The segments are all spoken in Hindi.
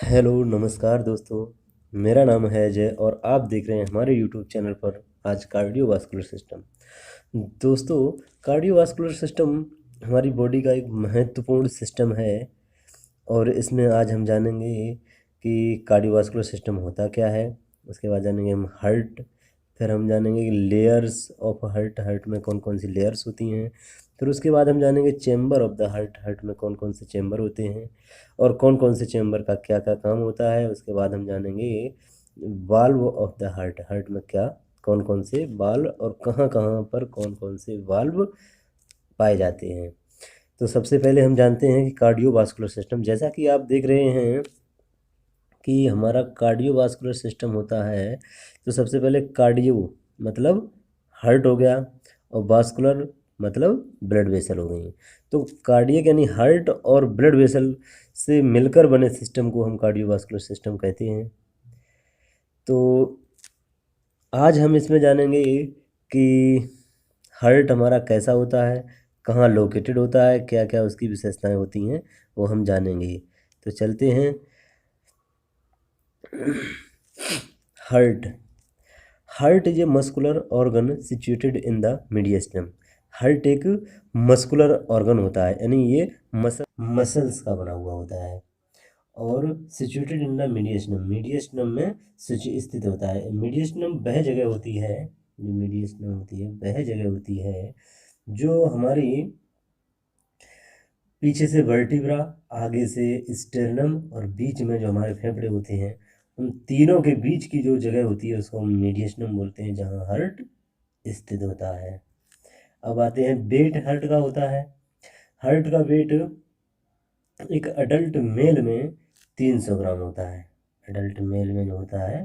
हेलो नमस्कार दोस्तों। मेरा नाम है अजय और आप देख रहे हैं हमारे यूट्यूब चैनल पर आज कार्डियोवास्कुलर सिस्टम। दोस्तों, कार्डियोवास्कुलर सिस्टम हमारी बॉडी का एक महत्वपूर्ण सिस्टम है और इसमें आज हम जानेंगे कि कार्डियोवास्कुलर सिस्टम होता क्या है। उसके बाद जानेंगे हम हार्ट, फिर हम जानेंगे कि लेयर्स ऑफ हार्ट, हार्ट में कौन कौन सी लेयर्स होती हैं। फिर उसके बाद हम जानेंगे chamber of the heart, heart में कौन कौन से चेम्बर होते हैं और कौन कौन से चेम्बर का क्या क्या काम होता है। उसके बाद हम जानेंगे valve of the heart, heart में क्या कौन कौन से वाल्व और कहाँ कहाँ पर कौन कौन से वाल्व पाए जाते हैं। तो सबसे पहले हम जानते हैं कि कार्डियोवास्कुलर सिस्टम, जैसा कि आप देख रहे हैं कि हमारा कार्डियोवास्कुलर सिस्टम होता है। तो सबसे पहले कार्डियो मतलब हार्ट हो गया और वास्कुलर मतलब ब्लड वेसल हो गई। तो कार्डियक यानी हार्ट और ब्लड वेसल से मिलकर बने सिस्टम को हम कार्डियोवास्कुलर सिस्टम कहते हैं। तो आज हम इसमें जानेंगे कि हार्ट हमारा कैसा होता है, कहाँ लोकेटेड होता है, क्या क्या उसकी विशेषताएं होती हैं, वो हम जानेंगे। तो चलते हैं। Heart, heart is a muscular organ situated in the mediastinum. Heart एक मस्कुलर ऑर्गन होता है, यानी ये मसल्स का बना हुआ होता है और सिचुएटेड इन द मीडियस्टम, मीडियस्टम में स्थित होता है। मीडियस्टम वह जगह होती है, जो मीडियस्टम होती है वह जगह होती है जो हमारी पीछे से वर्टिब्रा, आगे से स्टेर्नम और बीच में जो हमारे फेफड़े होते हैं, उन तीनों के बीच की जो जगह होती है उसको हम मीडियस्टम बोलते हैं, जहाँ हार्ट स्थित होता है। अब आते हैं वेट हार्ट का होता है। हार्ट का वेट एक अडल्ट मेल में 300 ग्राम होता है। अडल्ट मेल में जो होता है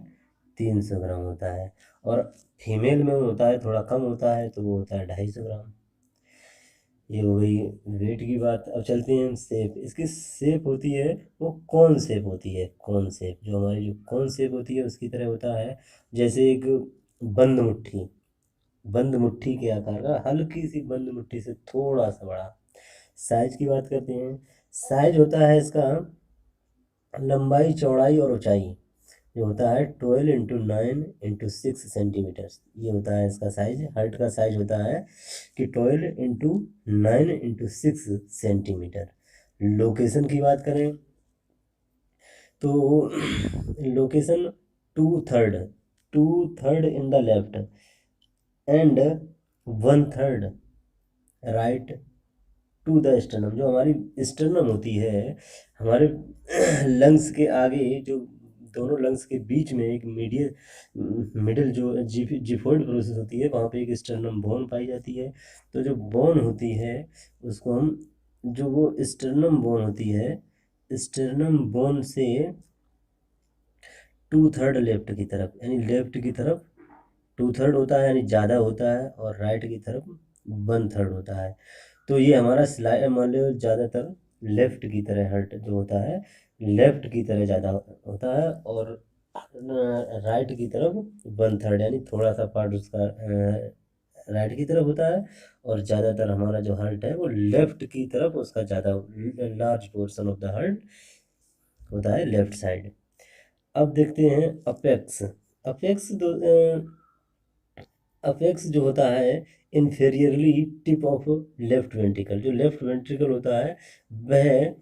300 ग्राम होता है और फीमेल में होता है थोड़ा कम होता है, तो वो होता है 250 ग्राम। ये हो गई वेट की बात। अब चलते हैं हम शेप, इसकी शेप होती है वो कौन शेप होती है, कौन शेप, जो हमारी जो कौन शेप होती है उसकी तरह होता है, जैसे एक बंद मुट्ठी, बंद मुट्ठी के आकार का, हल्की सी बंद मुट्ठी से थोड़ा सा बड़ा। साइज की बात करते हैं। साइज होता है इसका लंबाई, चौड़ाई और ऊंचाई जो होता है 12 × 9 × 6 सेंटीमीटर। ये होता है इसका साइज। हार्ट का साइज होता है कि 12 × 9 × 6 सेंटीमीटर। लोकेशन की बात करें तो location two third in the left and 1/3 right to the sternum. जो हमारी स्टर्नम होती है, हमारे लंग्स के आगे, जो दोनों लंग्स के बीच में एक मिडिल जो जिफोइड प्रोसेस होती है, वहाँ पे एक स्टर्नम बोन पाई जाती है। तो जो बोन होती है उसको हम, जो वो स्टर्नम बोन होती है, स्टर्नम बोन से 2/3 लेफ्ट की तरफ, यानी लेफ्ट की तरफ 2/3 होता है, यानी ज़्यादा होता है, और राइट की तरफ 1/3 होता है। तो ये हमारा स्लाइड मान लो ज़्यादातर लेफ्ट की तरह हार्ट जो होता है, लेफ्ट की तरह ज़्यादा होता है, और राइट की तरफ 1/3, यानी थोड़ा सा पार्ट उसका राइट की तरफ होता है, और ज़्यादातर हमारा जो हार्ट है वो लेफ्ट की तरफ, उसका ज़्यादा large portion of the heart होता है लेफ्ट साइड। अब देखते हैं अपेक्स। अपेक्स अपेक्स जो होता है इन्फेरियरली टिप ऑफ लेफ्ट वेंट्रिकल, जो लेफ्ट वेंट्रिकल होता है वह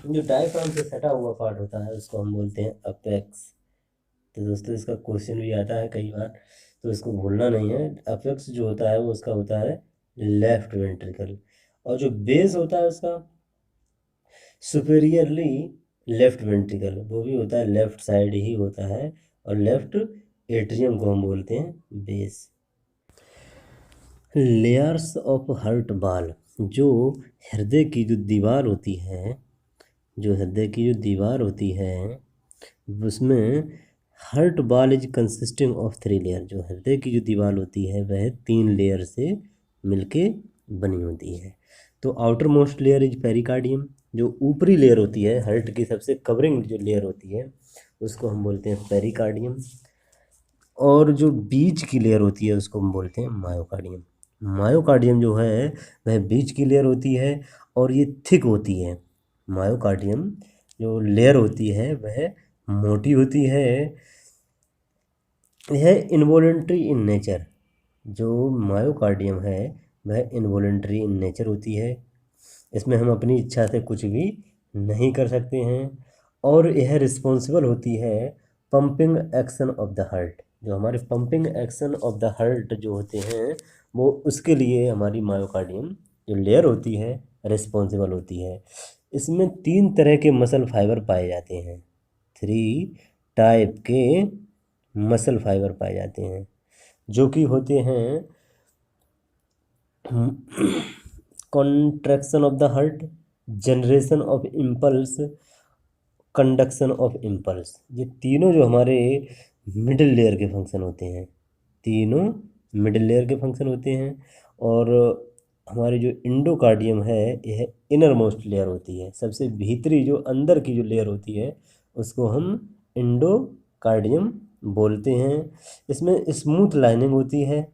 जो डायफ्राम से सटा हुआ पार्ट होता है उसको हम बोलते हैं अपेक्स। तो दोस्तों इसका क्वेश्चन भी आता है कई बार, तो इसको भूलना नहीं है। अपेक्स जो होता है वो उसका होता है लेफ्ट वेंट्रिकल, और जो बेस होता है उसका सुपेरियरली लेफ्ट वेंट्रिकल, वो भी होता है लेफ्ट साइड ही होता है, और लेफ्ट एट्रियम को हम बोलते हैं base. Layers of heart wall, जो हृदय की जो दीवार होती है, जो हृदय की जो दीवार होती है उसमें heart wall is consisting of 3 layer. जो हृदय की जो दीवार होती है वह 3 लेयर से मिलके बनी होती है। तो outer most layer is pericardium, जो ऊपरी लेयर होती है हार्ट की सबसे कवरिंग जो लेयर होती है उसको हम बोलते हैं पेरिकार्डियम, और जो बीच की लेयर होती है उसको हम बोलते हैं मायोकार्डियम। मायोकार्डियम जो है वह बीच की लेयर होती है और ये थिक होती है। मायोकार्डियम जो लेयर होती है वह मोटी होती है। यह इनवॉलेंट्री इन नेचर, जो मायोकार्डियम है वह इनवॉलेंट्री इन नेचर होती है। इसमें हम अपनी इच्छा से कुछ भी नहीं कर सकते हैं। और यह रिस्पॉन्सिबल होती है pumping action of the heart. जो हमारे pumping action of the heart जो होते हैं वो उसके लिए हमारी मायोकार्डियम जो लेयर होती है रिस्पॉन्सिबल होती है। इसमें 3 तरह के मसल फाइबर पाए जाते हैं। 3 टाइप के मसल फाइबर पाए जाते हैं जो कि होते हैं contraction of the heart, generation of impulse, conduction of impulse. ये तीनों जो हमारे मिडिल लेयर के फंक्शन होते हैं, तीनों मिडिल लेयर के फंक्शन होते हैं। और हमारी जो इंडोकार्डियम है यह इनर मोस्ट लेयर होती है। सबसे भीतरी जो अंदर की जो लेयर होती है उसको हम इंडोकार्डियम बोलते हैं। इसमें स्मूथ लाइनिंग होती है।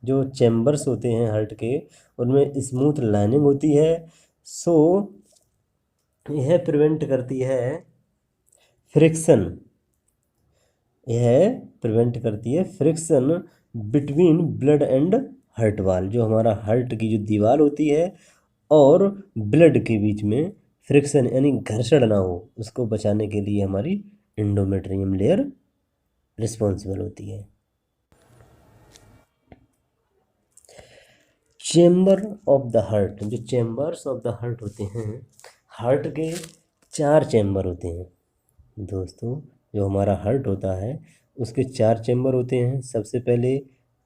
जो चैम्बर्स होते हैं हार्ट के उनमें स्मूथ लाइनिंग होती है। सो यह प्रिवेंट करती है फ्रिक्शन, यह प्रिवेंट करती है friction between blood and heart वाल। जो हमारा हार्ट की जो दीवार होती है और ब्लड के बीच में फ्रिक्शन यानी घर्षण ना हो उसको बचाने के लिए हमारी एंडोमेट्रियम लेयर रिस्पॉन्सिबल होती है। चेम्बर ऑफ द हार्ट, जो चेम्बर्स ऑफ द हार्ट होते हैं, हार्ट के 4 चेम्बर होते हैं दोस्तों। जो हमारा हार्ट होता है उसके 4 चेम्बर होते हैं। सबसे पहले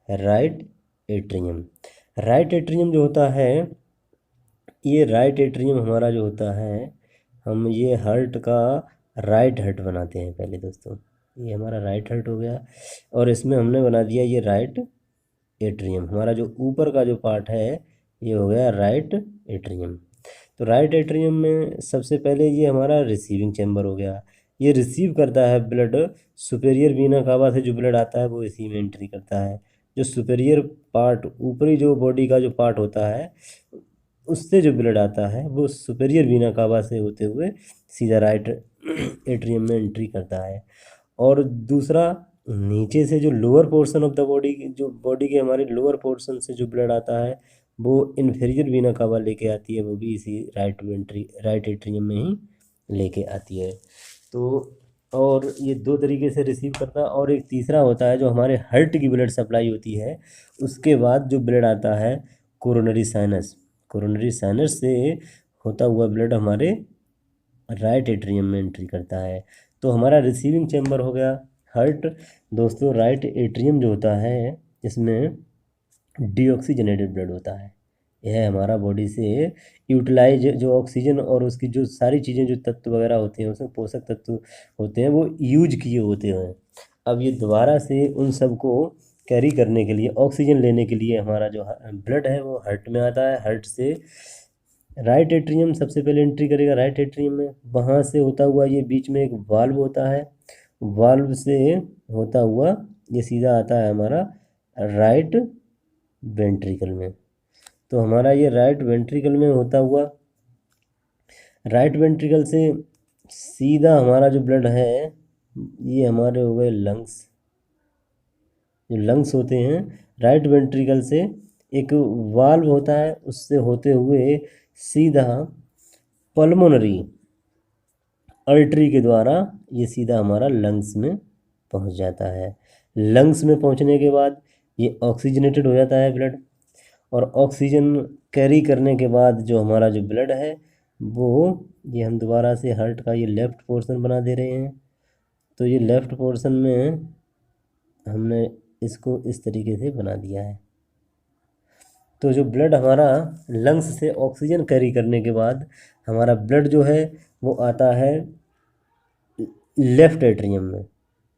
राइट एट्रियम। राइट एट्रियम जो होता है, ये राइट एट्रियम हमारा जो होता है, हम ये हार्ट का राइट हार्ट बनाते हैं पहले दोस्तों। ये हमारा राइट हार्ट हो गया और इसमें हमने बना दिया ये राइट एट्रियम। हमारा जो ऊपर का जो पार्ट है ये हो गया राइट एट्रियम। तो राइट एट्रियम में सबसे पहले ये हमारा रिसीविंग चैम्बर हो गया। ये रिसीव करता है ब्लड, सुपेरियर वीना कावा से जो ब्लड आता है वो इसी में एंट्री करता है। जो सुपेरियर पार्ट, ऊपरी जो बॉडी का जो पार्ट होता है उससे जो ब्लड आता है वो सुपेरियर वीना कावा से होते हुए सीधा राइट एट्रियम में एंट्री करता है। और दूसरा, नीचे से जो lower portion of the body, जो बॉडी के हमारे लोअर पोर्शन से जो ब्लड आता है वो इन्फीरियर वीना कावा लेके आती है, वो भी इसी राइट एट्रियम में ही लेके आती है। तो और ये 2 तरीके से रिसीव करता है। और एक तीसरा होता है जो हमारे हार्ट की ब्लड सप्लाई होती है, उसके बाद जो ब्लड आता है कोरोनरी साइनस, कोरोनरी साइनस से होता हुआ ब्लड हमारे राइट एट्रियम में एंट्री करता है। तो हमारा रिसीविंग चैम्बर हो गया हार्ट दोस्तों। राइट एट्रियम जो होता है इसमें डीऑक्सीजनेटेड ब्लड होता है। यह हमारा बॉडी से यूटिलाइज जो ऑक्सीजन और उसकी जो सारी चीज़ें जो तत्व वगैरह होते हैं उसमें पोषक तत्व होते हैं वो यूज किए होते हैं। अब ये दोबारा से उन सब को कैरी करने के लिए, ऑक्सीजन लेने के लिए हमारा जो ब्लड है वो हार्ट में आता है। हार्ट से राइट एट्रियम सबसे पहले एंट्री करेगा राइट एट्रियम में। वहाँ से होता हुआ ये बीच में एक वाल्व होता है, वाल्व से होता हुआ ये सीधा आता है हमारा राइट वेंट्रिकल में। तो हमारा ये राइट वेंट्रिकल में होता हुआ, राइट वेंट्रिकल से सीधा हमारा जो ब्लड है ये हमारे हो गए लंग्स। जो लंग्स होते हैं, राइट वेंट्रिकल से एक वाल्व होता है उससे होते हुए सीधा पल्मोनरी आर्टरी के द्वारा ये सीधा हमारा लंग्स में पहुंच जाता है। लंग्स में पहुंचने के बाद ये ऑक्सीजनेटेड हो जाता है ब्लड, और ऑक्सीजन कैरी करने के बाद जो हमारा जो ब्लड है वो, ये हम दोबारा से हार्ट का ये लेफ़्ट पोर्शन बना दे रहे हैं। तो ये लेफ़्ट पोर्शन में हमने इसको इस तरीके से बना दिया है। तो जो ब्लड हमारा लंग्स से ऑक्सीजन कैरी करने के बाद हमारा ब्लड जो है वो आता है लेफ़्ट एट्रियम में,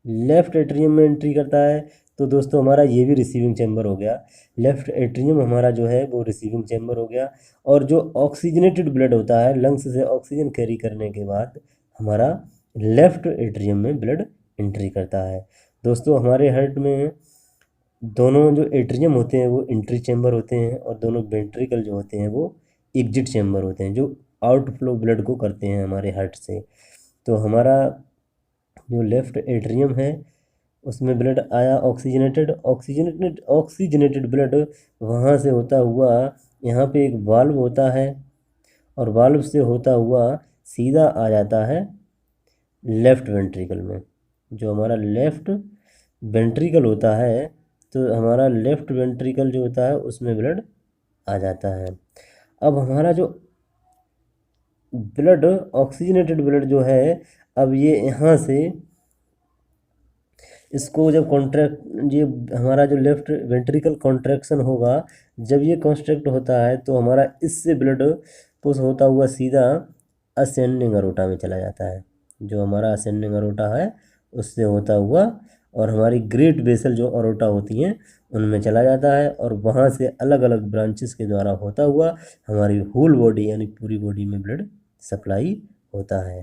लेफ़्ट एट्रियम में एंट्री करता है। तो दोस्तों हमारा ये भी रिसीविंग चैम्बर हो गया। लेफ़्ट एट्रियम हमारा जो है वो रिसीविंग चैम्बर हो गया। और जो ऑक्सीजनेटेड ब्लड होता है लंग्स से ऑक्सीजन कैरी करने के बाद हमारा लेफ़्ट एट्रियम में ब्लड एंट्री करता है। दोस्तों हमारे हार्ट में दोनों जो एट्रियम होते हैं वो एंट्री चैम्बर होते हैं और दोनों वेंट्रिकल जो होते हैं वो एग्जिट चैम्बर होते हैं, जो आउटफ्लो ब्लड को करते हैं हमारे हार्ट से। तो हमारा जो लेफ्ट एट्रियम है उसमें ब्लड आया ऑक्सीजनेटेड ब्लड वहाँ से होता हुआ यहाँ पे एक वाल्व होता है और वाल्व से होता हुआ सीधा आ जाता है लेफ्ट वेंट्रिकल में। जो हमारा लेफ्ट वेंट्रिकल होता है तो हमारा लेफ्ट वेंट्रिकल जो होता है उसमें ब्लड आ जाता है। अब हमारा जो ब्लड ऑक्सीजनेटेड ब्लड जो है अब ये यहाँ से इसको जब कॉन्ट्रैक्ट ये हमारा जो लेफ्ट वेंट्रिकल कॉन्ट्रैक्शन होगा जब ये कॉन्स्ट्रक्ट होता है तो हमारा इससे ब्लड पुश होता हुआ सीधा असेंडिंग अरोटा में चला जाता है। जो हमारा असेंडिंग अरोटा है उससे होता हुआ और हमारी ग्रेट वेसल जो अरोटा होती हैं उनमें चला जाता है और वहाँ से अलग अलग ब्रांचेस के द्वारा होता हुआ हमारी होल बॉडी यानी पूरी बॉडी में ब्लड सप्लाई होता है।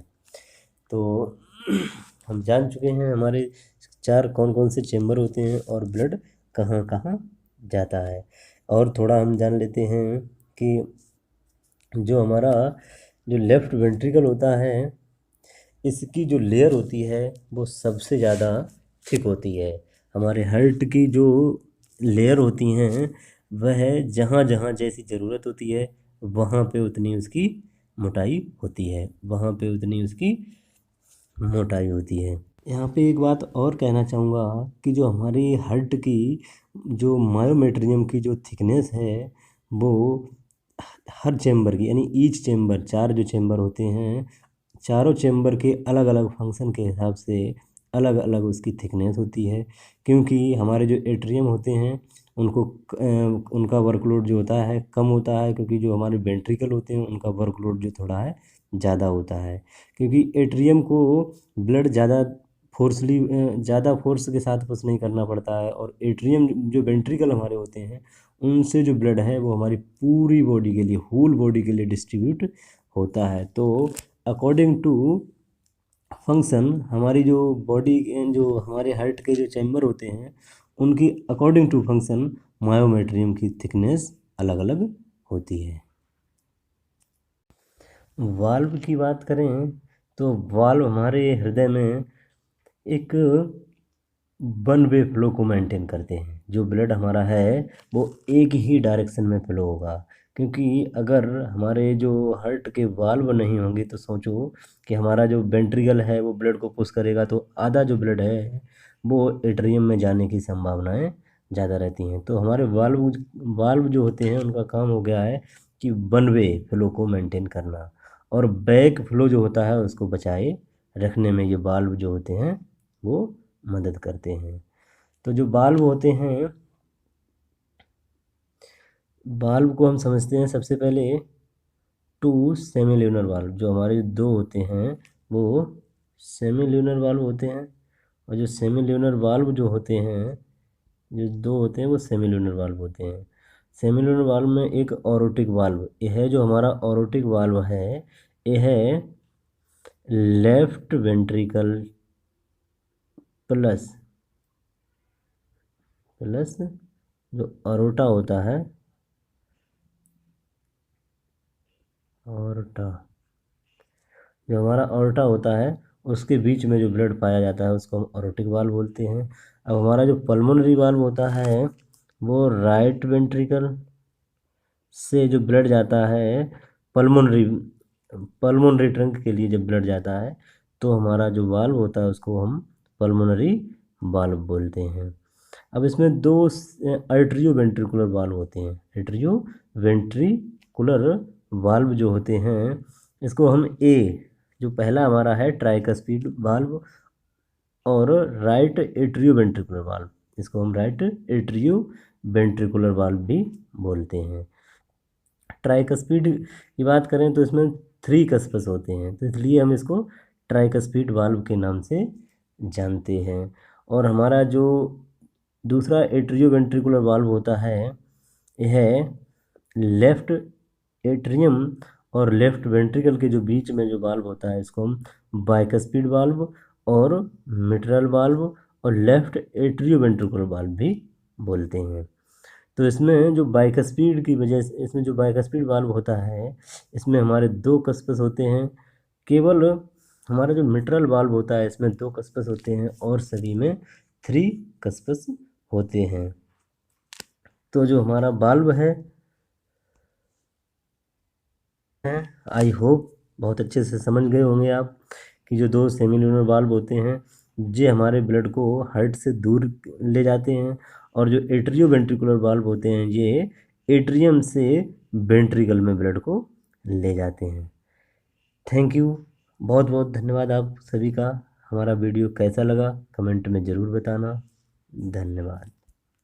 तो हम जान चुके हैं हमारे चार कौन कौन से चेम्बर होते हैं और ब्लड कहाँ कहाँ जाता है। और थोड़ा हम जान लेते हैं कि जो हमारा जो लेफ्ट वेंट्रिकल होता है इसकी जो लेयर होती है वो सबसे ज़्यादा थिक होती है। हमारे हार्ट की जो लेयर होती हैं वह जहाँ जहाँ जैसी ज़रूरत होती है वहाँ पे उतनी उसकी मोटाई होती है, वहाँ पे उतनी उसकी मोटाई होती है। यहाँ पे एक बात और कहना चाहूँगा कि जो हमारी हार्ट की जो मायोमेट्रियम की जो थिकनेस है वो हर चेम्बर की यानी ईच चेम्बर चार जो चेम्बर होते हैं चारों चेम्बर के अलग अलग फंक्शन के हिसाब से अलग अलग उसकी थिकनेस होती है। क्योंकि हमारे जो एट्रियम होते हैं उनको उनका वर्कलोड जो होता है कम होता है, क्योंकि जो हमारे वेंट्रिकल होते हैं उनका वर्कलोड जो थोड़ा है ज़्यादा होता है। क्योंकि एट्रियम को ब्लड ज़्यादा फोर्स के साथ पुश नहीं करना पड़ता है और एट्रियम जो वेंट्रिकल हमारे होते हैं उनसे जो ब्लड है वो हमारी पूरी बॉडी के लिए होल बॉडी के लिए डिस्ट्रीब्यूट होता है। तो अकॉर्डिंग टू फंक्शन हमारी जो बॉडी जो हमारे हार्ट के जो चैम्बर होते हैं उनकी अकॉर्डिंग टू फंक्शन मायोमेट्रियम की थिकनेस अलग अलग होती है। वाल्व की बात करें तो वाल्व हमारे हृदय में एक वन वे फ्लो को मेंटेन करते हैं। जो ब्लड हमारा है वो एक ही डायरेक्शन में फ्लो होगा, क्योंकि अगर हमारे जो हार्ट के वाल्व नहीं होंगे तो सोचो कि हमारा जो वेंट्रिकल है वो ब्लड को पुश करेगा तो आधा जो ब्लड है वो एट्रियम में जाने की संभावनाएं ज़्यादा रहती हैं। तो हमारे वाल्व जो होते हैं उनका काम हो गया है कि वन वे फ्लो को मेंटेन करना और बैक फ्लो जो होता है उसको बचाए रखने में ये वाल्व जो होते हैं वो मदद करते हैं। तो जो वाल्व होते हैं वाल्व को हम समझते हैं सबसे पहले टू सेमील्यूनर वाल्व। जो हमारे दो होते हैं वो सेमील्यूनर वाल्व होते हैं और जो सेमील्यूनर वाल्व जो होते हैं जो दो होते हैं वो सेमील्यूनर वाल्व होते हैं। सेमील्यूनर वाल्व में एक ओरोटिक वाल्व यह है। जो हमारा ओरोटिक वाल्व है यह है लेफ्ट वेंट्रिकल प्लस जो अरोटा होता है ऑर्टा, जो हमारा ऑर्टा होता है उसके बीच में जो ब्लड पाया जाता है उसको हम ऑरोटिक वाल्व बोलते हैं। अब हमारा जो पल्मोनरी वाल्व होता है वो राइट वेंट्रिकल से जो ब्लड जाता है पल्मोनरी पल्मोनरी ट्रंक के लिए जब ब्लड जाता है तो हमारा जो वाल्व होता है उसको हम पल्मोनरी वाल्व बोलते हैं। अब इसमें दो आर्टरियो वेंट्रिकुलर वाल्व होते हैं। आर्टरियो वेंट्रिकुलर वाल्व जो होते हैं इसको हम जो पहला हमारा है ट्राइकस्पिड वाल्व और राइट एट्रियो वेंट्रिकुलर वाल्व, इसको हम राइट एट्रियो वेंट्रिकुलर वाल्व भी बोलते हैं। ट्राइकस्पिड की बात करें तो इसमें 3 कस्पस होते हैं तो इसलिए हम इसको ट्राइकस्पिड वाल्व के नाम से जानते हैं। और हमारा जो दूसरा एट्रियो वेंट्रिकुलर वाल्व होता है यह लेफ्ट एट्रियम और लेफ्ट वेंट्रिकल के जो बीच में जो वाल्व होता है इसको हम बाइकस्पिड वाल्व और मिट्रल वाल्व और लेफ्ट एट्रियो वेंट्रिकुलर वाल्व भी बोलते हैं। तो इसमें जो बाइकस्पिड की वजह से इसमें जो बाइकस्पिड वाल्व होता है इसमें हमारे 2 कस्पस होते हैं। केवल हमारा जो मिट्रल वाल्व होता है इसमें 2 कस्पस होते हैं और सभी में 3 कस्पस होते हैं। तो जो हमारा वाल्व है आई होप बहुत अच्छे से समझ गए होंगे आप कि जो 2 सेमिल्यूनर वाल्व होते हैं ये हमारे ब्लड को हार्ट से दूर ले जाते हैं, और जो एट्रियो वेंट्रिकुलर वाल्व होते हैं ये एट्रियम से वेंट्रिकल में ब्लड को ले जाते हैं। थैंक यू, बहुत बहुत धन्यवाद आप सभी का। हमारा वीडियो कैसा लगा कमेंट में ज़रूर बताना। धन्यवाद।